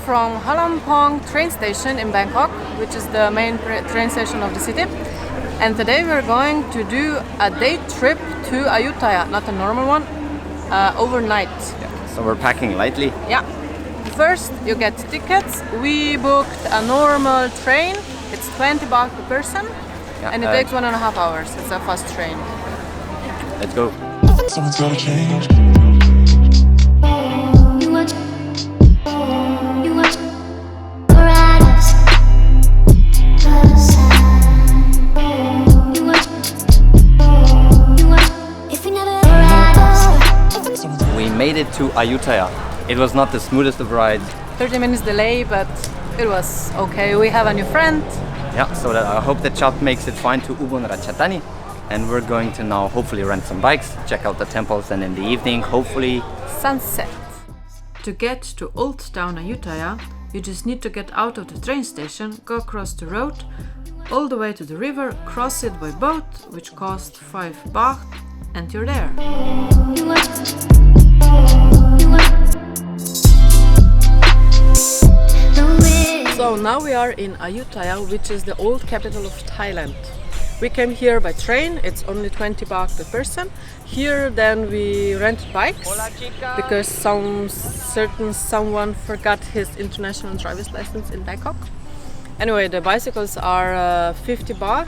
from Halampong train station in Bangkok, which is the main train station of the city. And today we're going to do a day trip to Ayutthaya, not a normal one, overnight. Yeah. So we're packing lightly. Yeah. First you get tickets. We booked a normal train. It's 20 baht per person, yeah, and it takes 1.5 hours. It's a fast train. Let's go. Someone's gotta change. We made it to Ayutthaya. It was not the smoothest of rides. 30 minutes delay, but it was okay. We have a new friend. Yeah, so that I hope the chat makes it fine to Ubon Ratchathani. And we're going to now hopefully rent some bikes, check out the temples, and in the evening, hopefully sunset. To get to Old Town Ayutthaya, you just need to get out of the train station, go across the road, all the way to the river, cross it by boat, which costs 5 baht, and you're there. So now we are in Ayutthaya, which is the old capital of Thailand. We came here by train, it's only 20 baht per person. Here then we rented bikes because someone forgot his international driver's license in Bangkok. Anyway, the bicycles are 50 baht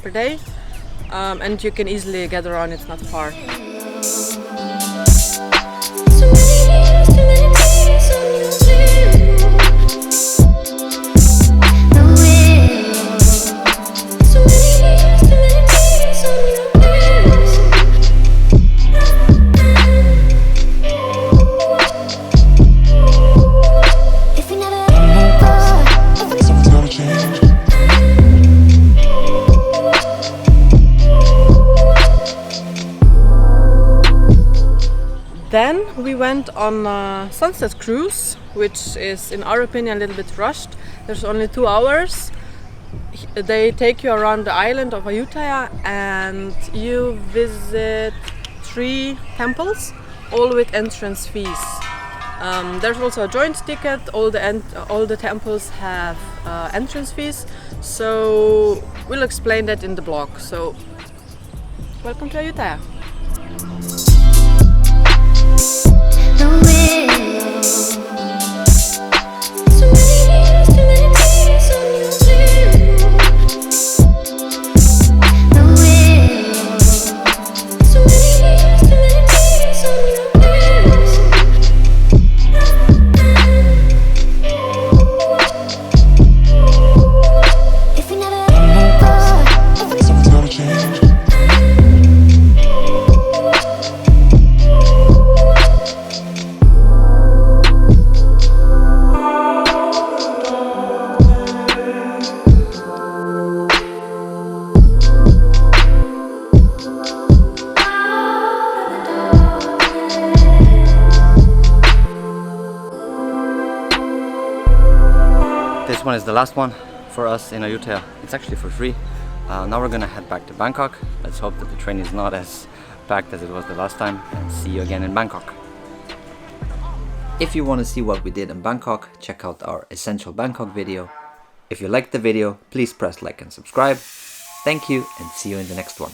per day, and you can easily get around, it's not far. Then we went on a sunset cruise, which is, in our opinion, a little bit rushed. There's only 2 hours. They take you around the island of Ayutthaya and you visit 3 temples, all with entrance fees. There's also a joint ticket. All the temples have entrance fees. So we'll explain that in the blog. So welcome to Ayutthaya. this one is the last one for us in Ayutthaya. It's actually for free. Now we're gonna head back to Bangkok. Let's hope that the train is not as packed as it was the last time, and see you again in Bangkok. If you want to see what we did in Bangkok, check out our Essential Bangkok video. If you liked the video, please press like and subscribe. Thank you, and see you in the next one.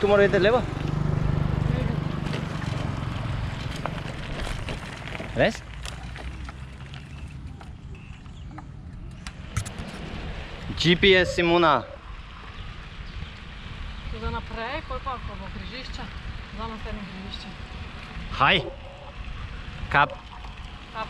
Tomorrow is the level. Yes? GPS Simona. Туди напред, або крижище, за наступне крижище. Hi. Cap. Кап.